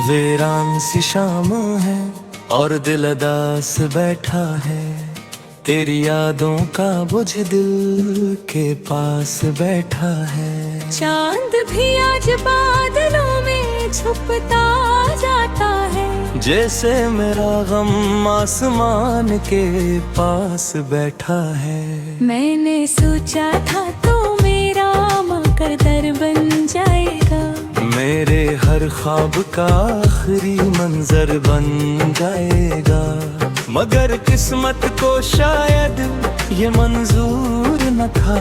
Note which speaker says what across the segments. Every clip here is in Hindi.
Speaker 1: वीरान सी शाम है और दिल अदास बैठा है। तेरी यादों का बोझ दिल के पास बैठा है।
Speaker 2: चांद भी आज बादलों में छुपता जाता है।
Speaker 1: जैसे मेरा गम आसमान के पास बैठा है।
Speaker 2: मैंने सोचा था तो मेरा मकदर बन जाएगा।
Speaker 1: मेरे हर ख्वाब का आखिरी मंजर बन जाएगा। मगर किस्मत को शायद ये मंजूर न था।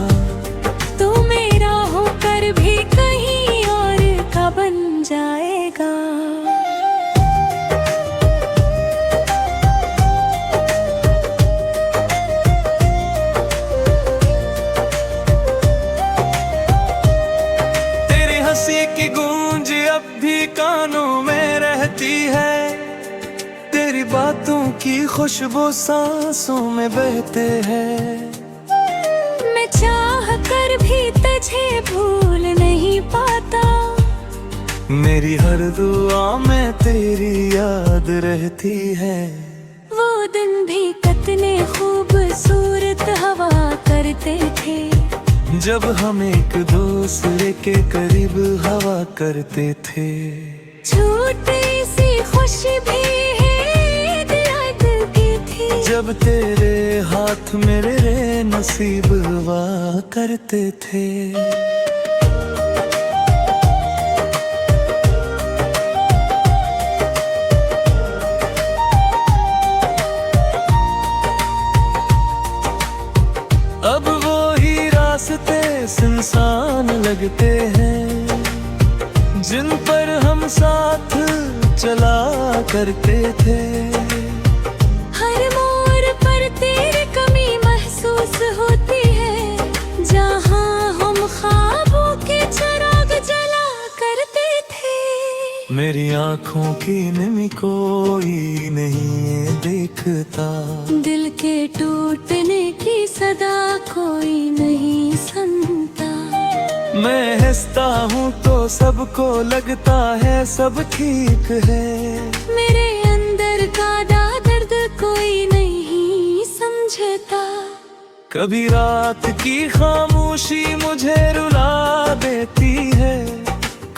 Speaker 2: तो मेरा होकर भी कहीं और का बन जाएगा।
Speaker 1: तेरी हंसी की गूंज अब भी कानों में रहती है। तेरी बातों की खुशबू सांसों में बहते हैं।
Speaker 2: मैं चाह कर भी तुझे भूल नहीं पाता।
Speaker 1: मेरी हर दुआ में तेरी याद रहती है।
Speaker 2: वो दिन भी कितने खूबसूरत हवा करते थे।
Speaker 1: जब हम एक दूसरे के करीब हवा करते थे।
Speaker 2: छोटी सी खुशी भी याद की थी।
Speaker 1: जब तेरे हाथ मेरे नसीब हुआ करते थे। अब वो ही रास्ते सुनसान लगते हैं। जिन पर हम साथ चला करते थे।
Speaker 2: हर मोड़ पर तेरी कमी महसूस होती है। जहाँ हम ख्वाबों के चिराग जला करते थे।
Speaker 1: मेरी आँखों की नमी कोई नहीं देखता।
Speaker 2: दिल के टूटने की सदा कोई नहीं सुनता।
Speaker 1: मैं हंसता हूँ तो सबको लगता है सब ठीक है।
Speaker 2: मेरे अंदर का दर्द कोई नहीं समझता।
Speaker 1: कभी रात की खामोशी मुझे रुला देती है।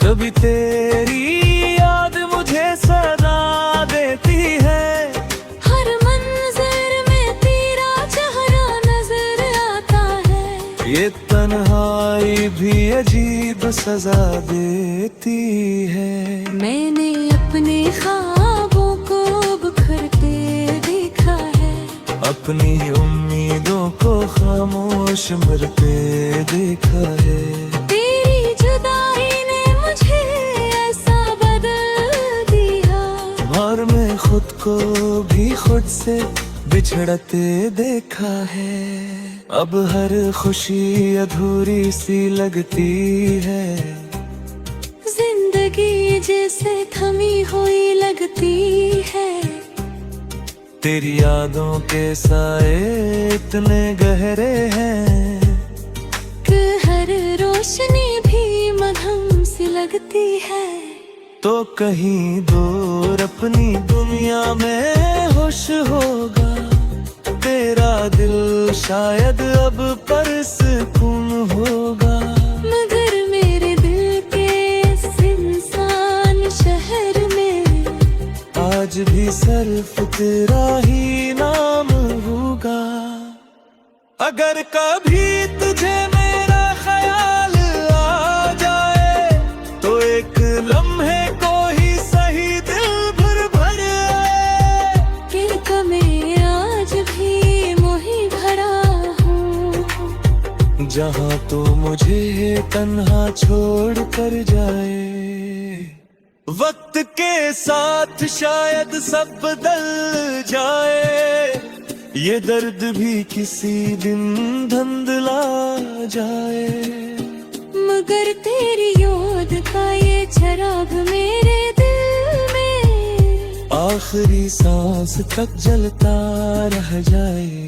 Speaker 1: कभी तेरी याद मुझे सदा देती है।
Speaker 2: हर मंजर में तेरा चेहरा नजर आता है।
Speaker 1: ये तन्हाई भी अजीब सजा देती है।
Speaker 2: मैंने अपने ख्वाबों को बिखरते देखा है।
Speaker 1: अपनी उम्मीदों को खामोश मरते देखा है।
Speaker 2: तेरी जुदाई ने मुझे ऐसा बदल दिया।
Speaker 1: और मैं खुद को भी खुद से बिछड़ते देखा है। अब हर खुशी अधूरी सी लगती है।
Speaker 2: जिंदगी जैसे थमी हुई लगती है।
Speaker 1: तेरी यादों के साए इतने गहरे हैं।
Speaker 2: कि हर रोशनी भी मलहम सी लगती है।
Speaker 1: तो कहीं दूर अपनी दुनिया में खुश होगा। तेरा दिल शायद अब परसकून होगा।
Speaker 2: मगर मेरे दिल के इस इंसान शहर में
Speaker 1: आज भी सिर्फ तेरा ही नाम होगा। अगर कभी तुझे मेरा ख्याल आ जाए तो एक लम्हे को ही सही दिल भर आए।
Speaker 2: कि मैं आज भी मोही भरा हूँ।
Speaker 1: जहाँ तो मुझे तन्हा छोड़ कर जाए। वक्त के साथ शायद सब बदल जाए। ये दर्द भी किसी दिन धुंधला जाए।
Speaker 2: मगर तेरी याद का ये चिराग मेरे दिल में
Speaker 1: आखिरी सांस तक जलता रह जाए।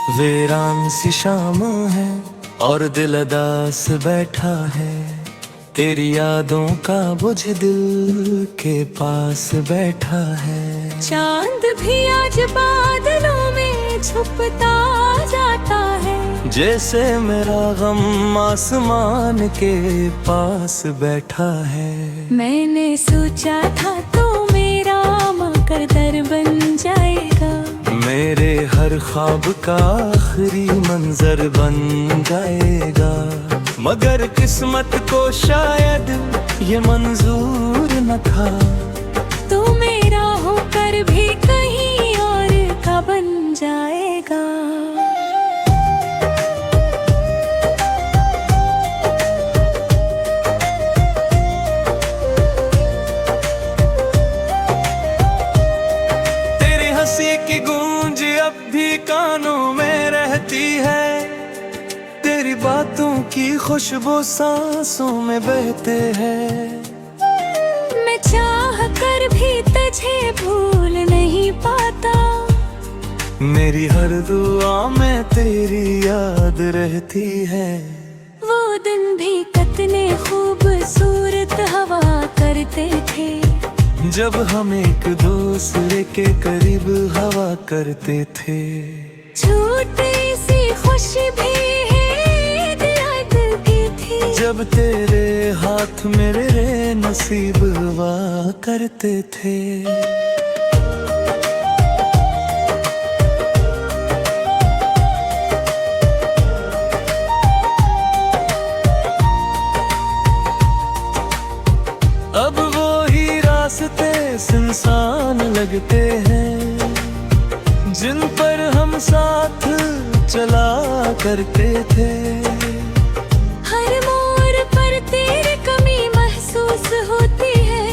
Speaker 1: वीरान सी शाम है और दिल अदास बैठा है, तेरी यादों का बोझ दिल के पास बैठा है।
Speaker 2: चांद भी आज बादलों में छुपता जाता है,
Speaker 1: जैसे मेरा गम आसमान के पास बैठा है।
Speaker 2: मैंने सोचा था तो मेरा मुकद्दर बन जाएगा,
Speaker 1: मेरे हर ख्वाब का आखिरी मंजर बन जाएगा। मगर किस्मत को शायद ये मंजूर न था,
Speaker 2: तू मेरा होकर भी कहीं और का बन जाएगा।
Speaker 1: तेरी हंसी की गूंज अब भी कानों में रहती है, तेरी बातों की खुशबू सांसों में बहते हैं।
Speaker 2: मैं चाह कर भी तुझे भूल नहीं पाता,
Speaker 1: मेरी हर दुआ में तेरी याद रहती है।
Speaker 2: वो दिन भी कितने खूबसूरत हवा करते थे,
Speaker 1: जब हम एक दूसरे के करीब हवा करते थे।
Speaker 2: छोटी सी खुशी भी है याद की थी,
Speaker 1: जब तेरे हाथ मेरे नसीब हुआ करते थे। अब वो ही रास्ते सुनसान लगते हैं, जिन पर हम साथ चला करते थे।
Speaker 2: हर मोड़ पर तेरी कमी महसूस होती है,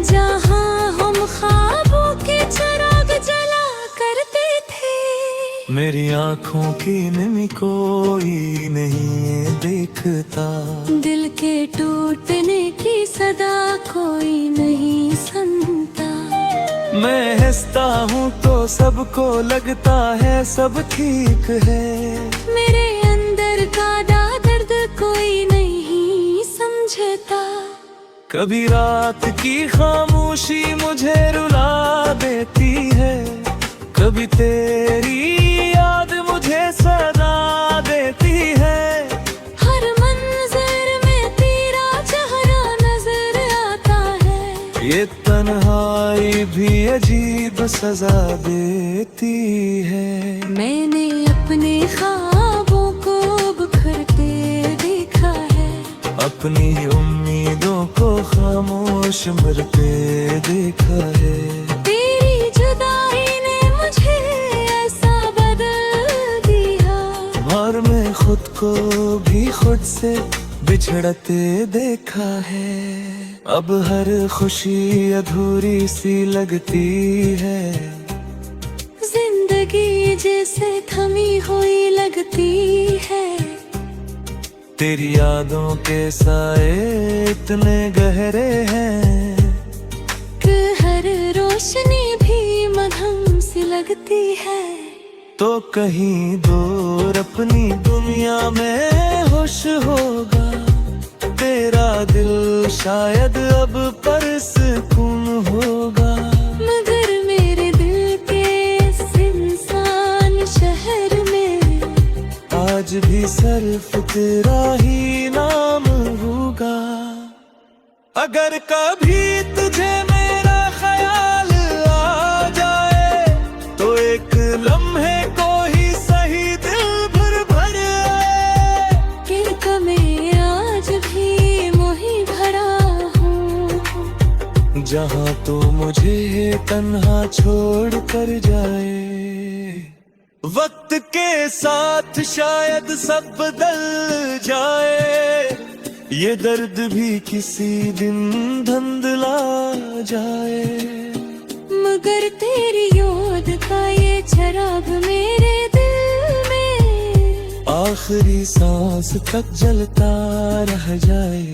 Speaker 2: जहाँ हम ख्वाबों के चिराग जला करते थे।
Speaker 1: मेरी आँखों की नमी कोई नहीं देखता,
Speaker 2: दिल के टूटने की सदा कोई नहीं सुनता।
Speaker 1: मैं हंसता हूँ तो सबको लगता है सब ठीक है,
Speaker 2: मेरे अंदर का दर्द कोई नहीं समझता।
Speaker 1: कभी रात की खामोशी मुझे रुला देती है, कभी तेरी याद मुझे सदा देती है।
Speaker 2: हर मंजर में तेरा चेहरा नजर आता है,
Speaker 1: ये तन्हाई भी अजीब सजा देती है।
Speaker 2: मैंने अपने ख्वाबों को बिखरते देखा है,
Speaker 1: अपनी उम्मीदों को खामोश मरते देखा है।
Speaker 2: तेरी जुदाई ने मुझे ऐसा बदल दिया,
Speaker 1: और मैं खुद को भी खुद से बिछड़ते देखा है। अब हर खुशी अधूरी सी लगती है,
Speaker 2: जिंदगी जैसे थमी हुई लगती है।
Speaker 1: तेरी यादों के साए इतने गहरे हैं,
Speaker 2: कि हर रोशनी भी मधम सी लगती है।
Speaker 1: तो कहीं दूर अपनी दुनिया में खुश होगा, तेरा दिल शायद अब परसकून होगा।
Speaker 2: मगर मेरे दिल के इस इंसान शहर में
Speaker 1: आज भी सिर्फ तेरा ही नाम होगा। अगर कभी तुझे मेरा ख्याल आ जाए, तो एक लम्हे को ही सही दिल भर भर आए।
Speaker 2: कि मैं आज भी मोही भरा हूँ,
Speaker 1: जहाँ तो मुझे तन्हा छोड़ कर जाए। वक्त के साथ शायद सब बदल जाए, ये दर्द भी किसी दिन धुंधला जाए।
Speaker 2: मगर तेरी याद का ये चिराग मेरे दिल में
Speaker 1: आखिरी सांस तक जलता रह जाए।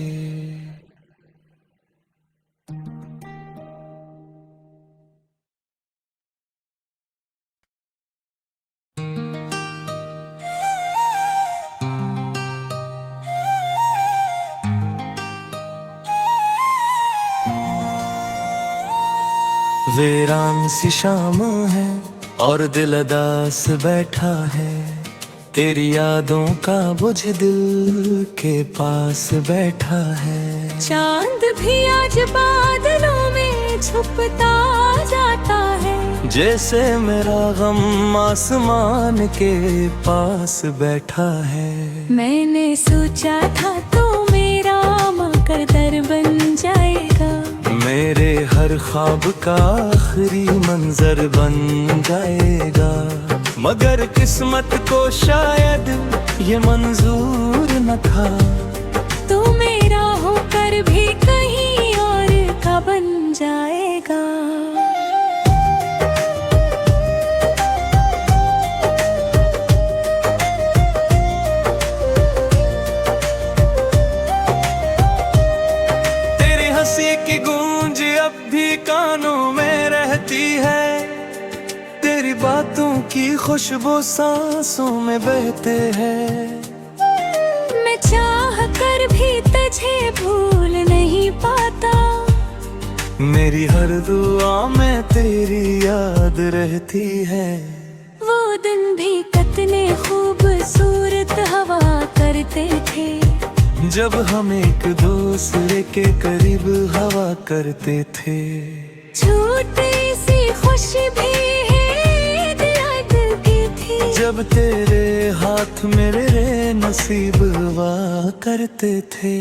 Speaker 1: वीरान सी शाम है और दिल उदास बैठा है, तेरी यादों का बोझ दिल के पास बैठा है।
Speaker 2: चांद भी आज बादलों में छुपता जाता है,
Speaker 1: जैसे मेरा गम आसमान के पास बैठा है।
Speaker 2: मैंने सोचा था तो मेरा मकर दर बन जाएगा,
Speaker 1: मेरे हर ख्वाब का आखिरी मंजर बन जाएगा। मगर किस्मत को शायद ये मंजूर न था,
Speaker 2: तू मेरा होकर भी कहीं और का बन जाएगा।
Speaker 1: तेरी हंसी की गूंज अब भी कानों में रहती है, तेरी बातों की खुशबू सांसों में बहते हैं।
Speaker 2: मैं चाह कर भी तुझे भूल नहीं पाता,
Speaker 1: मेरी हर दुआ में तेरी याद रहती है।
Speaker 2: वो दिन भी कितने खूबसूरत हवा करते थे,
Speaker 1: जब हम एक दूसरे के करीब हवा करते थे।
Speaker 2: छोटी सी खुशी भी है याद की थी,
Speaker 1: जब तेरे हाथ मेरे नसीब हुआ करते थे।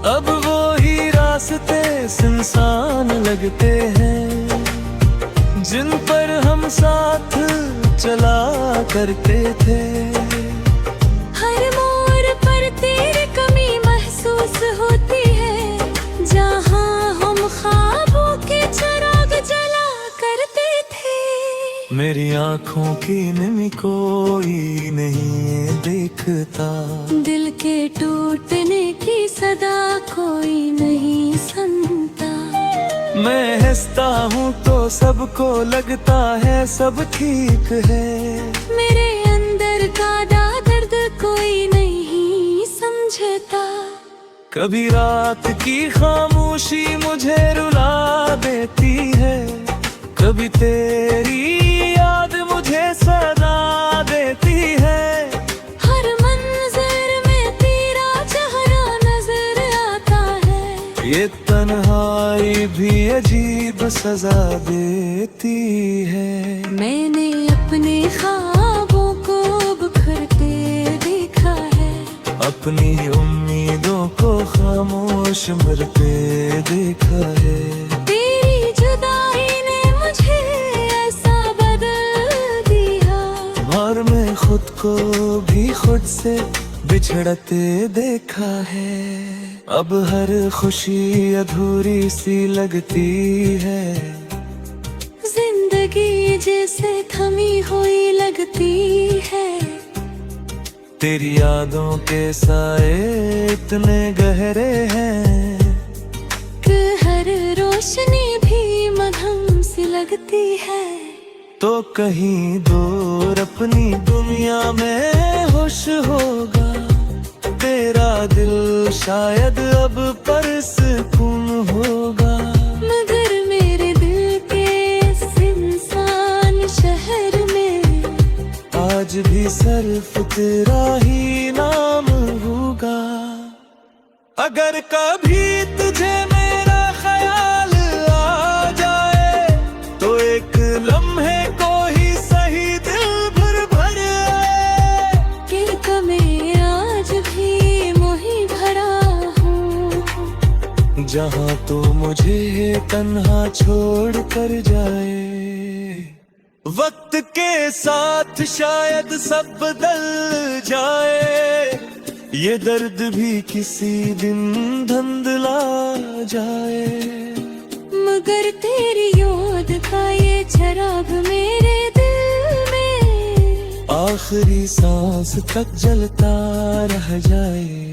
Speaker 1: अब वो ही रास्ते सुनसान लगते हैं, जिन पर हम साथ चला करते थे।
Speaker 2: हर मोड़ पर तेरी कमी महसूस होती है, जहाँ हम ख्वाबों के चिराग जला करते थे।
Speaker 1: मेरी आँखों की नमी कोई नहीं देखता,
Speaker 2: दिल के टूटने की सदा कोई नहीं सुनता।
Speaker 1: मैं हंसता हूँ तो सबको लगता है सब ठीक है,
Speaker 2: मेरे अंदर का दर्द कोई नहीं समझता।
Speaker 1: कभी रात की खामोशी मुझे रुला देती है, कभी तेरी याद मुझे सदा देती है।
Speaker 2: हर मंजर में तेरा चेहरा नजर आता है,
Speaker 1: ये तन्हाई भी अजीब सजा देती है।
Speaker 2: मैंने अपने ख्वाबों को बिखरते देखा है,
Speaker 1: अपनी उम्मीदों को खामोश मरते देखा है।
Speaker 2: तेरी जुदाई ने मुझे ऐसा बदल दिया,
Speaker 1: और मैं खुद को भी खुद से बिछड़ते देखा है। अब हर खुशी अधूरी सी लगती है,
Speaker 2: जिंदगी जैसे थमी हुई लगती है।
Speaker 1: तेरी यादों के साए इतने गहरे हैं,
Speaker 2: कि हर रोशनी भी मलहम सी लगती है।
Speaker 1: तो कहीं दूर अपनी दुनिया में खुश होगा, तेरा दिल शायद अब परसकून होगा।
Speaker 2: मगर मेरे दिल के इस इंसान शहर में
Speaker 1: आज भी सिर्फ तेरा ही नाम होगा। अगर कभी तुझे मेरा ख्याल आ जाए, तो एक लम्हे को ही सही दिल भर आए।
Speaker 2: कि मैं आज भी मोही भरा हूँ,
Speaker 1: जहाँ तो मुझे तन्हा छोड़ कर जाए। वक्त के साथ शायद सब बदल जाए, ये दर्द भी किसी दिन धुंधला जाए।
Speaker 2: मगर तेरी याद का ये चिराग मेरे दिल में
Speaker 1: आखिरी सांस तक जलता रह जाए।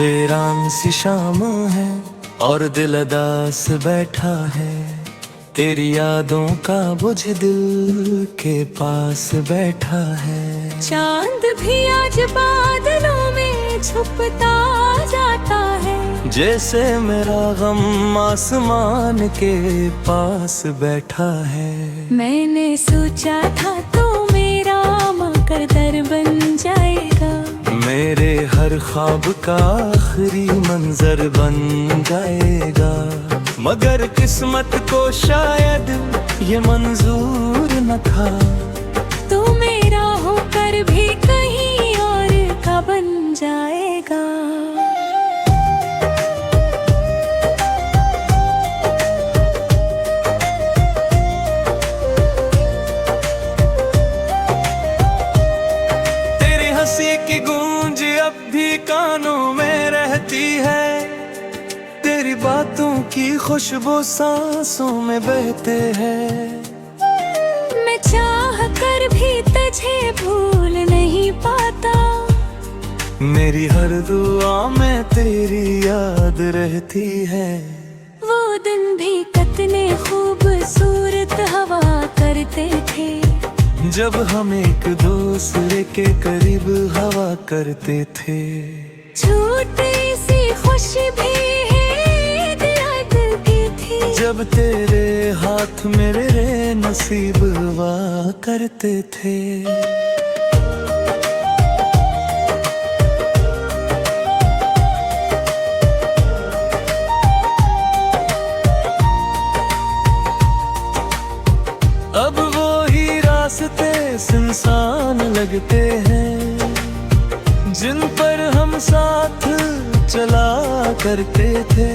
Speaker 1: वीरान सी शाम है और दिल अदास बैठा है, तेरी यादों का बुझ दिल के पास बैठा है।
Speaker 2: चांद भी आज बादलों में छुपता जाता है,
Speaker 1: जैसे मेरा गम आसमान के पास बैठा है।
Speaker 2: मैंने सोचा था तो मेरा मुकद्दर बन जाएगा,
Speaker 1: मेरे हर ख्वाब का आखिरी मंजर बन जाएगा। मगर किस्मत को शायद ये मंजूर न था,
Speaker 2: तू मेरा होकर भी कहीं और का बन जाएगा।
Speaker 1: तेरी हंसी की गूंज अब भी कानों में रहती है, तेरी बातों की खुशबू सांसों में बहते हैं।
Speaker 2: मैं चाह कर भी तुझे भूल नहीं पाता,
Speaker 1: मेरी हर दुआ में तेरी याद रहती है।
Speaker 2: वो दिन भी कितने खूबसूरत हवा करते थे,
Speaker 1: जब हम एक दूसरे के करीब हवा करते थे।
Speaker 2: छोटी सी खुशी भी है याद की थी,
Speaker 1: जब तेरे हाथ मेरे नसीब हुआ करते थे। अब वो ही रास्ते सुनसान लगते हैं, जिन पर हम साथ चला करते थे।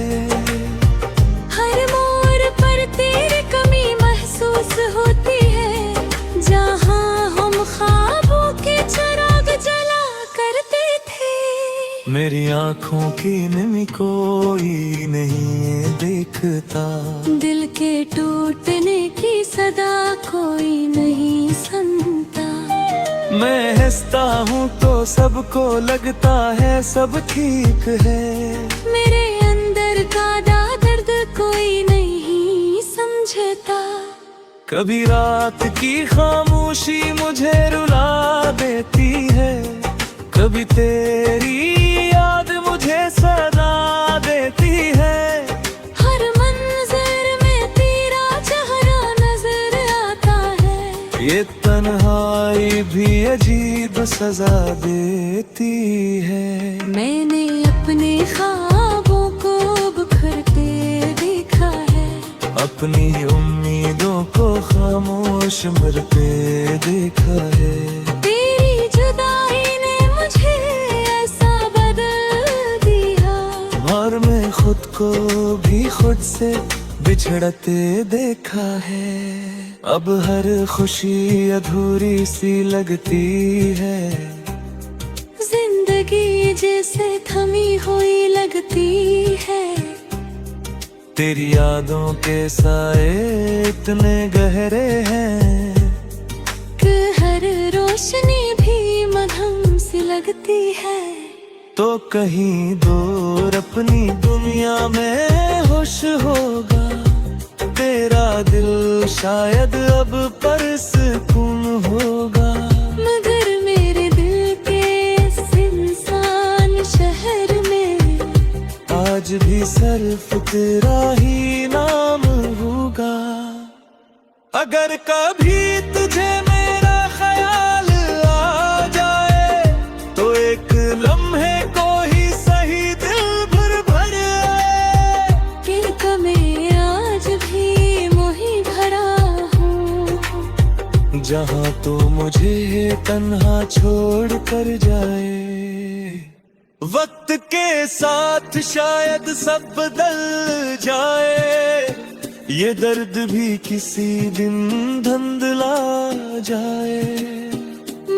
Speaker 2: हर मोड़ पर तेरी कमी महसूस होती है, जहाँ हम ख्वाबों के चिराग जला करते थे।
Speaker 1: मेरी आँखों की नमी कोई नहीं देखता,
Speaker 2: दिल के टूटने की सदा कोई नहीं सुनता।
Speaker 1: मैं हंसता हूँ तो सबको लगता है सब ठीक है,
Speaker 2: मेरे अंदर का दर्द कोई नहीं समझता।
Speaker 1: कभी रात की खामोशी मुझे रुला देती है, कभी तेरी याद मुझे सदा देती है।
Speaker 2: हर मंजर में तेरा चेहरा नजर आता है,
Speaker 1: ये तन्हाई भी अजीब सजा देती है।
Speaker 2: मैंने अपने ख्वाबों को बिखरते देखा है,
Speaker 1: अपनी उम्मीदों को खामोश मरते देखा है।
Speaker 2: तेरी जुदाई ने मुझे ऐसा बदल दिया,
Speaker 1: और मैं खुद को भी खुद से बिछड़ते देखा है। अब हर खुशी अधूरी सी लगती है,
Speaker 2: जिंदगी जैसे थमी हुई लगती है।
Speaker 1: तेरी यादों के साए इतने गहरे हैं,
Speaker 2: कि हर रोशनी भी मधम सी लगती है।
Speaker 1: तो कहीं दूर अपनी दुनिया में खुश होगा, तेरा दिल शायद अब परसकून होगा।
Speaker 2: मगर मेरे दिल के इस इंसान शहर में
Speaker 1: आज भी सिर्फ तेरा ही नाम होगा। अगर कभी तुझे मेरा ख्याल आ जाए, तो एक लम्हे को ही सही दिल भर आए।
Speaker 2: कि मैं आज भी मोही भरा हूँ,
Speaker 1: जहाँ तो मुझे तन्हा छोड़ कर जाए। वक्त के साथ शायद सब बदल जाए, ये दर्द भी किसी दिन धुंधला जाए।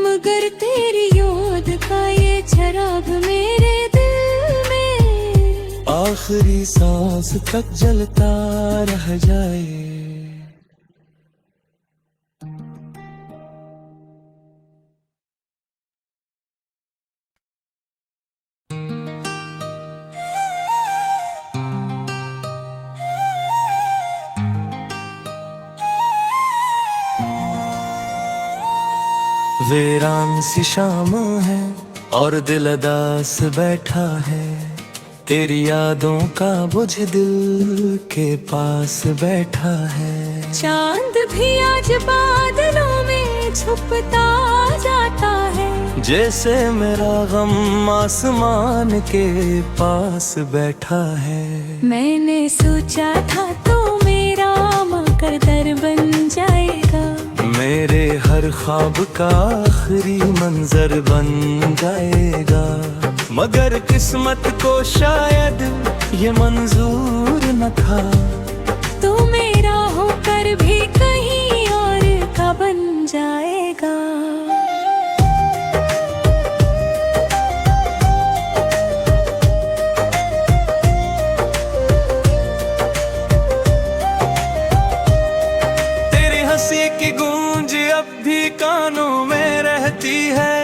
Speaker 2: मगर तेरी याद का ये चिराग मेरे दिल में
Speaker 1: आखिरी सांस तक जलता रह जाए। वीरान सी शाम है और दिल अदास बैठा है, तेरी यादों का बोझ दिल के पास बैठा है।
Speaker 2: चांद भी आज बादलों में छुपता जाता है,
Speaker 1: जैसे मेरा गम आसमान के पास बैठा है।
Speaker 2: मैंने सोचा था तो मेरा मुकद्दर बन जाएगा,
Speaker 1: मेरे हर ख्वाब का आखिरी मंजर बन जाएगा। मगर किस्मत को शायद ये मंजूर न था,
Speaker 2: तू मेरा होकर भी कहीं और का बन जाएगा।
Speaker 1: तेरी हंसी की गूंज अब भी कानों में रहती है,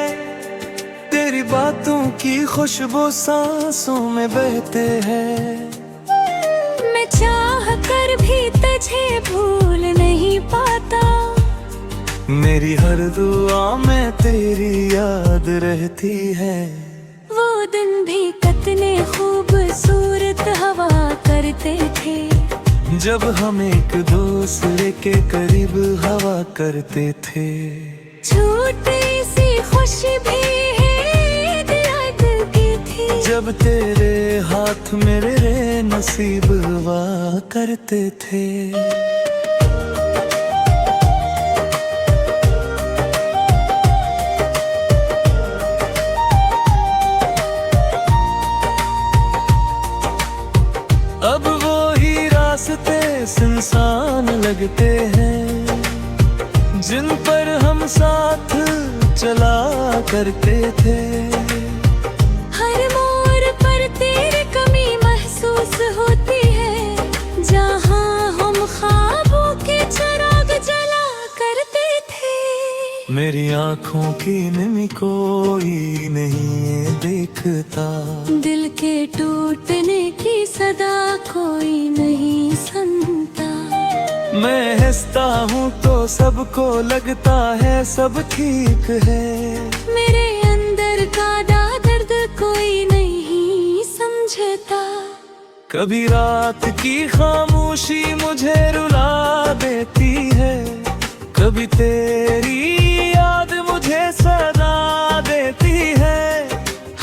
Speaker 1: तेरी बातों की खुशबू सांसों में बहते हैं।
Speaker 2: मैं चाह कर भी तुझे भूल नहीं पाता,
Speaker 1: मेरी हर दुआ में तेरी याद रहती है।
Speaker 2: वो दिन भी कितने खूबसूरत हवा करते थे,
Speaker 1: जब हम एक दूसरे के करीब हवा करते थे।
Speaker 2: छोटी सी खुशी भी है याद की थी,
Speaker 1: जब तेरे हाथ मेरे नसीब हुआ करते थे। अब वो ही रास्ते सुनसान लगते हैं, जिन पर हम साथ चला करते थे।
Speaker 2: हर मोड़ पर तेरी कमी महसूस होती है, जहाँ हम ख्वाबों के चिराग जला करते थे।
Speaker 1: मेरी आँखों की नमी कोई नहीं देखता,
Speaker 2: दिल के टूटने की सदा कोई नहीं सुनता।
Speaker 1: मैं हंसता हूँ तो सबको लगता है सब ठीक है,
Speaker 2: मेरे अंदर का दर्द कोई नहीं समझता।
Speaker 1: कभी रात की खामोशी मुझे रुला देती है, कभी तेरी याद मुझे सदा देती है।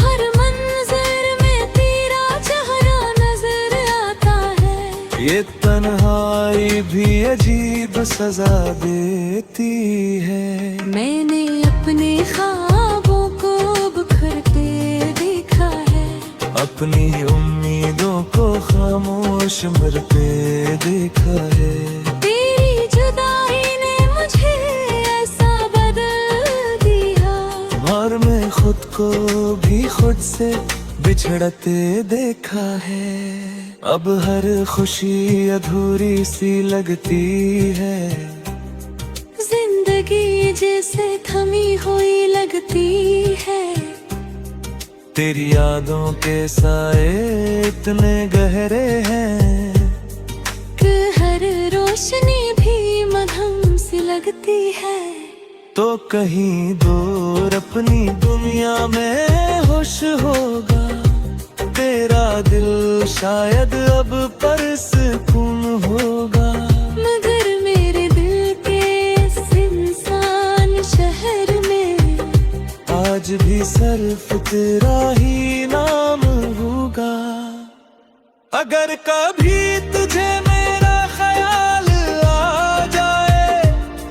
Speaker 2: हर मंजर में तेरा चेहरा नजर आता है,
Speaker 1: ये तन्हाई भी अजीब सजा देती है।
Speaker 2: मैंने अपने ख्वाबों को बिखरते देखा है,
Speaker 1: अपनी उम्मीदों को खामोश मरते देखा है।
Speaker 2: तेरी जुदाई ने मुझे ऐसा बदल दिया,
Speaker 1: और मैं खुद को भी खुद से बिछड़ते देखा है। अब हर खुशी अधूरी सी लगती है,
Speaker 2: जिंदगी जैसे थमी हुई लगती है।
Speaker 1: तेरी यादों के साए इतने गहरे हैं,
Speaker 2: कि हर रोशनी भी मधम सी लगती है।
Speaker 1: तो कहीं दूर अपनी दुनिया में होश होगा, तेरा दिल शायद अब परसकून होगा।
Speaker 2: मगर मेरे दिल के इस इंसान शहर में
Speaker 1: आज भी सिर्फ तेरा ही नाम होगा। अगर कभी तुझे मेरा ख्याल आ जाए,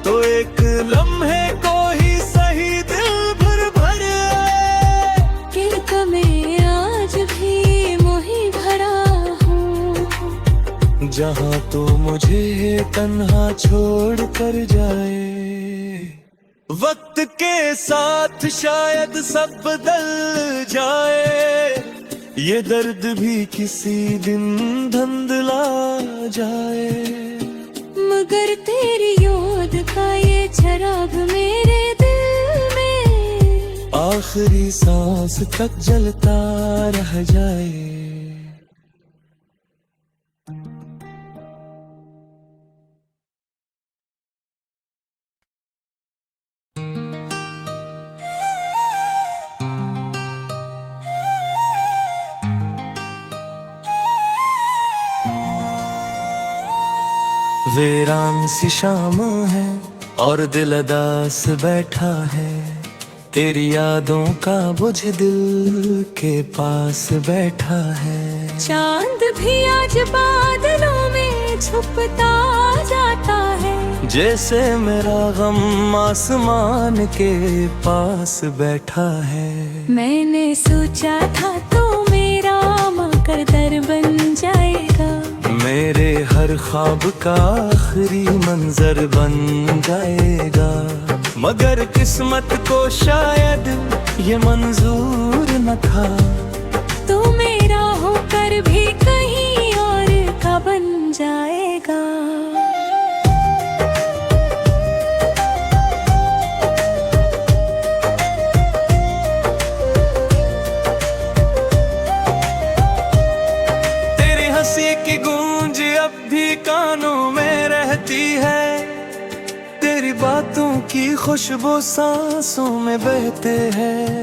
Speaker 1: तो एक लम्हे को ही सही दिल भर भर आए।
Speaker 2: कि मैं आज भी मोही भरा हूँ,
Speaker 1: जहाँ तो मुझे तन्हा छोड़ कर जाए। वक्त के साथ शायद सब बदल जाए, ये दर्द भी किसी दिन धुंधला जाए।
Speaker 2: मगर तेरी याद का ये चिराग मेरे दिल में
Speaker 1: आखिरी सांस तक जलता रह जाए। वीरान सी शाम है और दिल अदास बैठा है, तेरी यादों का बोझ दिल के पास बैठा है।
Speaker 2: चांद भी आज बादलों में छुपता जाता है,
Speaker 1: जैसे मेरा गम आसमान के पास बैठा है।
Speaker 2: मैंने सोचा था तो मेरा मकर दर बन जाएगा,
Speaker 1: मेरे हर ख्वाब का आखिरी मंजर बन जाएगा। मगर किस्मत को शायद ये मंजूर न था,
Speaker 2: तो मेरा होकर भी कहीं और का बन जाएगा।
Speaker 1: तेरी हंसी की गूंज अब भी कानों में रहती है, तेरी बातों की खुशबू सांसों में बहते हैं।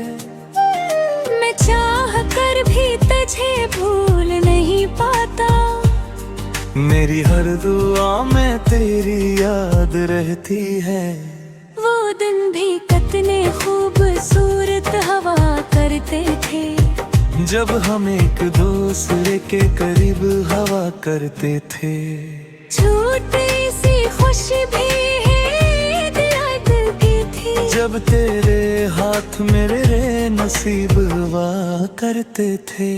Speaker 2: मैं चाह कर भी तुझे भूल नहीं पाता,
Speaker 1: मेरी हर दुआ में तेरी याद रहती है।
Speaker 2: वो दिन भी कितने खूबसूरत हवा करते थे,
Speaker 1: जब हम एक दूसरे के करीब हवा करते थे।
Speaker 2: छोटी सी खुशी भी याद की थी,
Speaker 1: जब तेरे हाथ मेरे नसीब हुआ करते थे।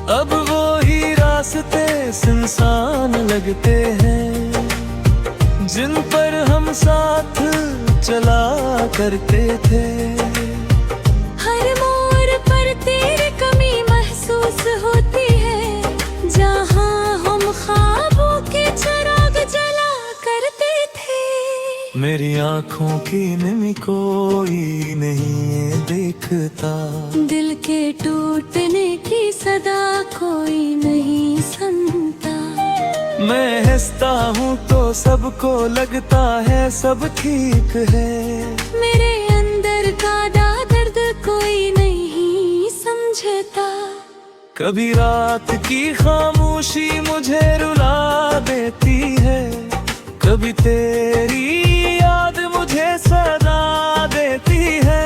Speaker 1: अब वो ही रास्ते सुनसान लगते हैं, जिन पर हम साथ चला करते थे।
Speaker 2: हर मोड़ पर तेरी कमी महसूस होती है, जहाँ हम ख्वाबों के चिराग जला करते थे।
Speaker 1: मेरी आँखों की नमी कोई नहीं देखता,
Speaker 2: दिल के टूटने की सदा कोई नहीं सुनता।
Speaker 1: मैं हंसता हूँ तो सबको लगता है सब ठीक है,
Speaker 2: मेरे अंदर का दर्द कोई नहीं समझता।
Speaker 1: कभी रात की खामोशी मुझे रुला देती है, कभी तेरी याद मुझे सदा देती है।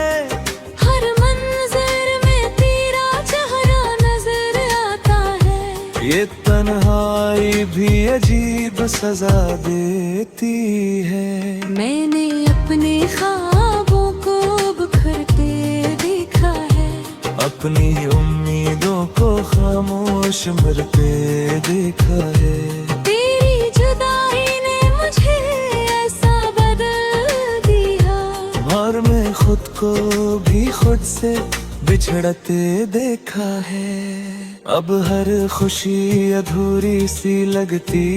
Speaker 2: हर मंजर में तेरा चेहरा नजर आता है,
Speaker 1: ये तन्हाई भी अजीब सजा देती है।
Speaker 2: मैंने अपने ख्वाबों को बिखरते देखा है,
Speaker 1: अपनी उम्मीदों को खामोश मरते देखा है।
Speaker 2: तेरी जुदाई ने मुझे ऐसा बदल दिया,
Speaker 1: और मैं खुद को भी खुद से बिछड़ते देखा है। अब हर खुशी अधूरी सी लगती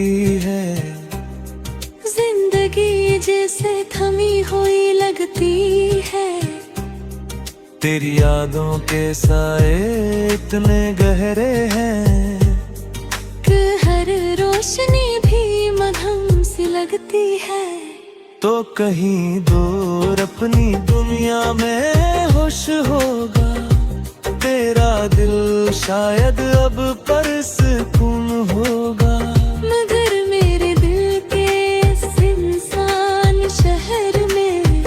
Speaker 1: है,
Speaker 2: जिंदगी जैसे थमी हुई लगती है।
Speaker 1: तेरी यादों के साए इतने गहरे हैं,
Speaker 2: कि हर रोशनी भी मलहम सी लगती है।
Speaker 1: तो कहीं दूर अपनी दुनिया में खुश होगा, तेरा दिल शायद अब पर सुकून होगा।
Speaker 2: मगर मेरे दिल के इस इंसान शहर में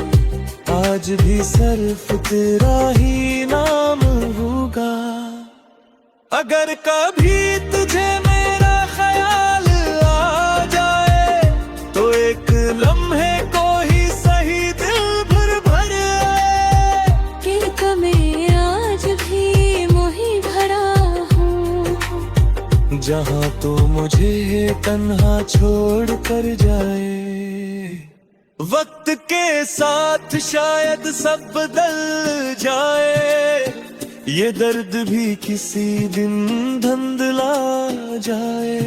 Speaker 1: आज भी सिर्फ तेरा ही नाम होगा। अगर कभी तुझे मेरा ख्याल आ जाए, तो एक लम्हे को ही सही दिल भर आए।
Speaker 2: कि मैं आज भी मोही भरा हूँ,
Speaker 1: जहाँ तो मुझे तन्हा छोड़ कर जाए। वक्त के साथ शायद सब बदल जाए, ये दर्द भी किसी दिन धुंधला जाए।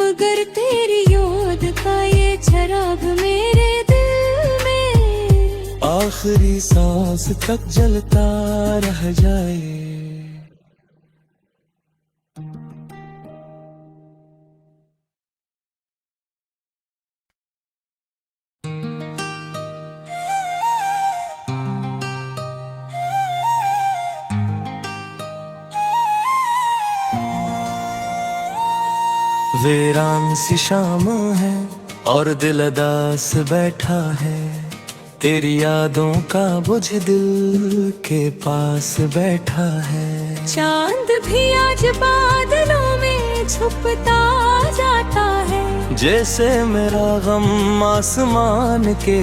Speaker 2: मगर तेरी याद का ये चिराग मेरे दिल में
Speaker 1: आखिरी सांस तक जलता रह जाए। वीरान सी शाम है और दिल अदास बैठा है, तेरी यादों का बुझ दिल के पास बैठा है।
Speaker 2: चांद भी आज बादलों में छुपता जाता है,
Speaker 1: जैसे मेरा गम आसमान के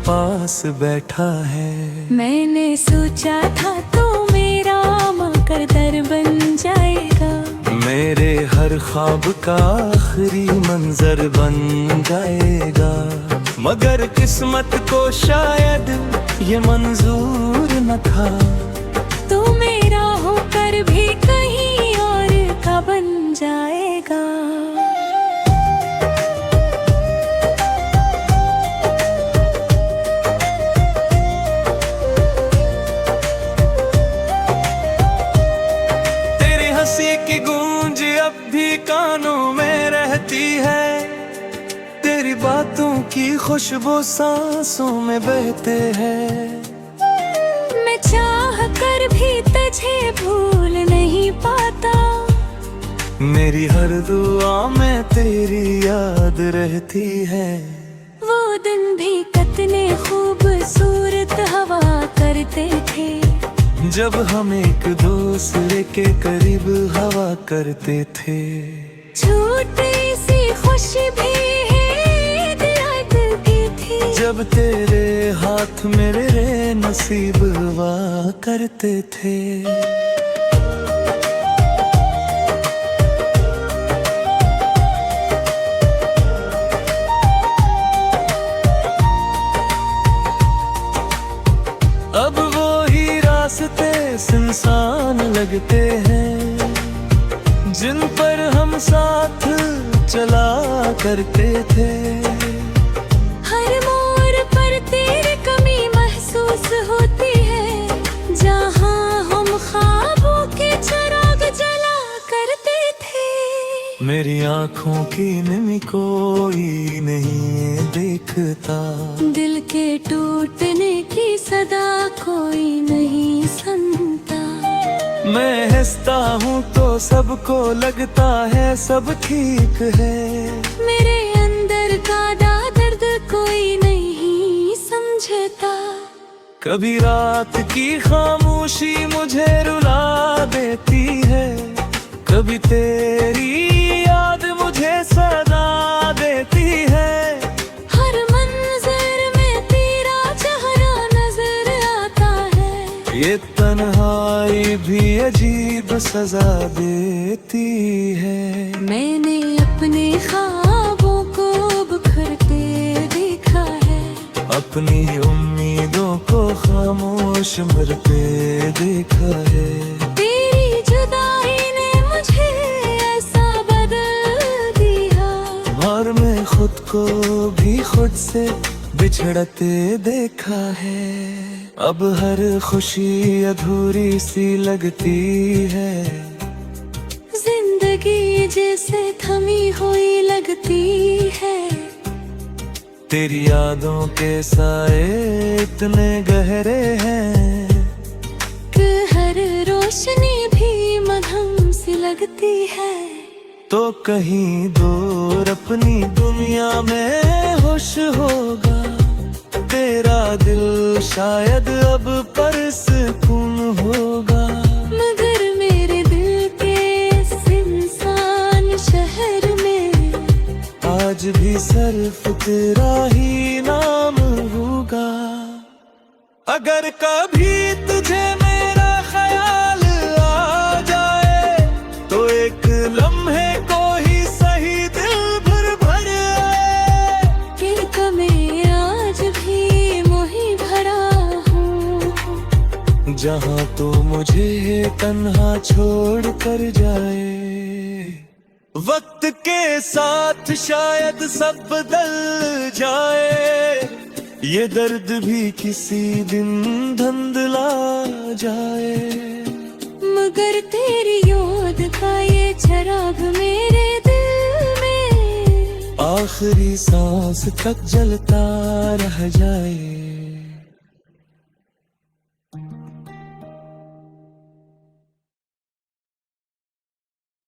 Speaker 1: पास बैठा है।
Speaker 2: मैंने सोचा था तो मेरा मुकद्दर बन जाएगा,
Speaker 1: मेरे हर ख्वाब का आखिरी मंजर बन जाएगा। मगर किस्मत को शायद ये मंजूर न था,
Speaker 2: तू मेरा होकर भी कहीं और का बन जाएगा।
Speaker 1: तेरी हंसी की गूंज अब भी कानों में रहती है, तेरी बातों की खुशबू सांसों में बहते हैं।
Speaker 2: मैं चाह कर भी तुझे भूल नहीं पाता,
Speaker 1: मेरी हर दुआ में तेरी याद रहती है।
Speaker 2: वो दिन भी कितने खूबसूरत हवा करते थे,
Speaker 1: जब हम एक दूसरे के करीब हवा करते थे।
Speaker 2: छोटी सी खुशी भी है दिल की थी,
Speaker 1: जब तेरे हाथ मेरे नसीब हुआ करते थे। अब वो ही रास्ते सुनसान लगते हैं, जिन पर हम साथ चला करते थे।
Speaker 2: हर मोड़ पर तेरी कमी महसूस होती है, जहाँ हम ख्वाबों के चिराग जला करते थे।
Speaker 1: मेरी आँखों की नमी कोई नहीं देखता,
Speaker 2: दिल के टूटने की सदा कोई नहीं सुनता।
Speaker 1: मैं हंसता हूँ तो सबको लगता है सब ठीक है,
Speaker 2: मेरे अंदर का दर्द कोई नहीं समझता।
Speaker 1: कभी रात की खामोशी मुझे रुला देती है, कभी तेरी याद मुझे सदा देती है।
Speaker 2: हर मंजर में तेरा चेहरा नजर आता है,
Speaker 1: ये तन्हाई भी अजीब सजा देती है।
Speaker 2: मैंने अपने ख्वाबों को बिखरते देखा है,
Speaker 1: अपनी उम्मीदों को खामोश मरते देखा है।
Speaker 2: तेरी जुदाई ने मुझे ऐसा बदल दिया,
Speaker 1: और मैं खुद को भी खुद से बिछड़ते देखा है। अब हर खुशी अधूरी सी लगती है,
Speaker 2: जिंदगी जैसे थमी हुई लगती है।
Speaker 1: तेरी यादों के साए इतने गहरे हैं,
Speaker 2: कि हर रोशनी भी मधम सी लगती है।
Speaker 1: तो कहीं दूर अपनी दुनिया में खुश होगा, तेरा दिल शायद अब परसकून होगा।
Speaker 2: मगर मेरे दिल के इस इंसान शहर में
Speaker 1: आज भी सिर्फ तेरा ही नाम होगा। अगर कभी तुझे मेरा ख्याल आ जाए, तो एक लम्हे को ही सही दिल भर भर आए।
Speaker 2: कि मैं आज भी मोही भरा हूँ,
Speaker 1: जहाँ तो मुझे तन्हा छोड़ कर जाए। वक्त के साथ शायद सब बदल जाए, ये दर्द भी किसी दिन धुंधला जाए।
Speaker 2: मगर तेरी याद का ये चिराग मेरे दिल में
Speaker 1: आखिरी सांस तक जलता रह जाए।